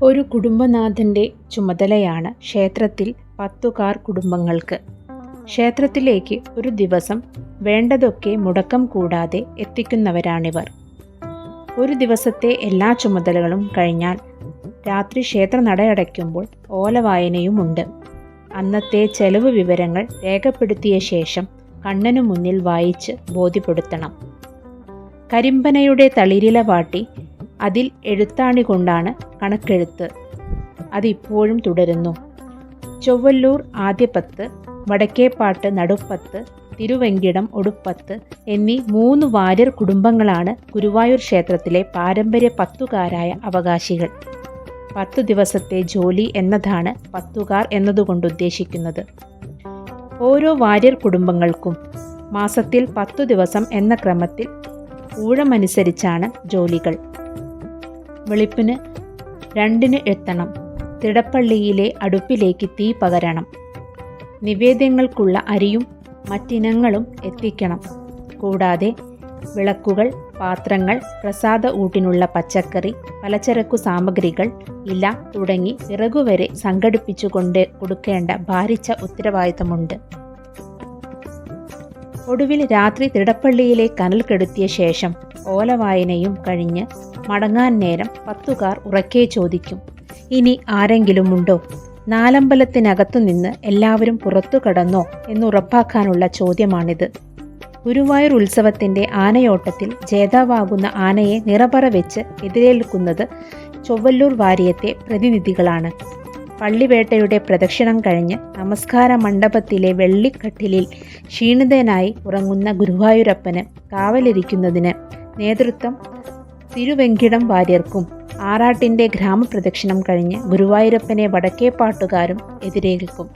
ഒരു കുടുംബനാഥൻ്റെ ചുമതലയാണ് ക്ഷേത്രത്തിൽ 10 കാർ കുടുംബങ്ങൾക്ക്. ക്ഷേത്രത്തിലേക്ക് ഒരു ദിവസം വേണ്ടതൊക്കെ മുടക്കം കൂടാതെ എത്തിക്കുന്നവരാണിവർ. ഒരു ദിവസത്തെ എല്ലാ ചുമതലകളും കഴിഞ്ഞാൽ രാത്രി ക്ഷേത്ര നടയടയ്ക്കുമ്പോൾ ഓലവായനയുമുണ്ട്. അന്നത്തെ ചെലവ് വിവരങ്ങൾ രേഖപ്പെടുത്തിയ ശേഷം കണ്ണനു മുന്നിൽ വായിച്ച് ബോധ്യപ്പെടുത്തണം. കരിമ്പനയുടെ തളിരില വാട്ടി അതിൽ എഴുത്താണി കൊണ്ടാണ് കണക്കെഴുത്ത്. അതിപ്പോഴും തുടരുന്നു. ചൊവ്വല്ലൂർ ആദ്യ 10, വടക്കേപ്പാട്ട് നടുപ്പത്ത്, തിരുവെങ്കിടം ഒടുപ്പത്ത് എന്നീ 3 വാര്യർ കുടുംബങ്ങളാണ് ഗുരുവായൂർ ക്ഷേത്രത്തിലെ പാരമ്പര്യ 10 കാരായ അവകാശികൾ. 10 ദിവസത്തെ ജോലി എന്നതാണ് 10 കാർ എന്നതുകൊണ്ട് ഉദ്ദേശിക്കുന്നത്. ഓരോ വാര്യർ കുടുംബങ്ങൾക്കും മാസത്തിൽ 10 ദിവസം എന്ന ക്രമത്തിൽ ഊഴമനുസരിച്ചാണ് ജോലികൾ. വെളുപ്പിന് 2 എത്തണം. തിടപ്പള്ളിയിലെ അടുപ്പിലേക്ക് തീ പകരണം. നിവേദ്യങ്ങൾക്കുള്ള അരിയും മറ്റിനങ്ങളും എത്തിക്കണം. കൂടാതെ വിളക്കുകൾ, പാത്രങ്ങൾ, പ്രസാദ ഊട്ടിനുള്ള പച്ചക്കറി, പലചരക്കു സാമഗ്രികൾ, ഇല തുടങ്ങി വിറകുവരെ സംഘടിപ്പിച്ചുകൊണ്ട് കൊടുക്കേണ്ട ഭാരിച്ച ഉത്തരവാദിത്തമുണ്ട്. ഒടുവിൽ രാത്രി തിടപ്പള്ളിയിലെ കനൽ കെടുത്തിയ ശേഷം ഓലവായനയും കഴിഞ്ഞ് മടങ്ങാൻ നേരം 10 കാർ ഉറക്കെ ചോദിക്കും, ഇനി ആരെങ്കിലും ഉണ്ടോ? നാലമ്പലത്തിനകത്തുനിന്ന് എല്ലാവരും പുറത്തു കടന്നോ എന്നുറപ്പാക്കാനുള്ള ചോദ്യമാണിത്. ഗുരുവായൂർ ഉത്സവത്തിൻ്റെ ആനയോട്ടത്തിൽ ജേതാവാകുന്ന ആനയെ നിറപറ വെച്ച് എതിരേൽക്കുന്നത് ചൊവ്വല്ലൂർ വാര്യത്തെ പ്രതിനിധികളാണ്. പള്ളിവേട്ടയുടെ പ്രദക്ഷിണം കഴിഞ്ഞ് നമസ്കാര മണ്ഡപത്തിലെ വെള്ളിക്കട്ടിലിൽ ക്ഷീണിതനായി ഉറങ്ങുന്ന ഗുരുവായൂരപ്പന് കാവലിരിക്കുന്നതിന് നേതൃത്വം തിരുവെങ്കിടം വാര്യർക്കും ആറാട്ടിൻ്റെ ഗ്രാമപ്രദക്ഷിണം കഴിഞ്ഞ് ഗുരുവായൂരപ്പനെ വടക്കേപ്പാട്ടുകാരും എതിരേൽക്കും.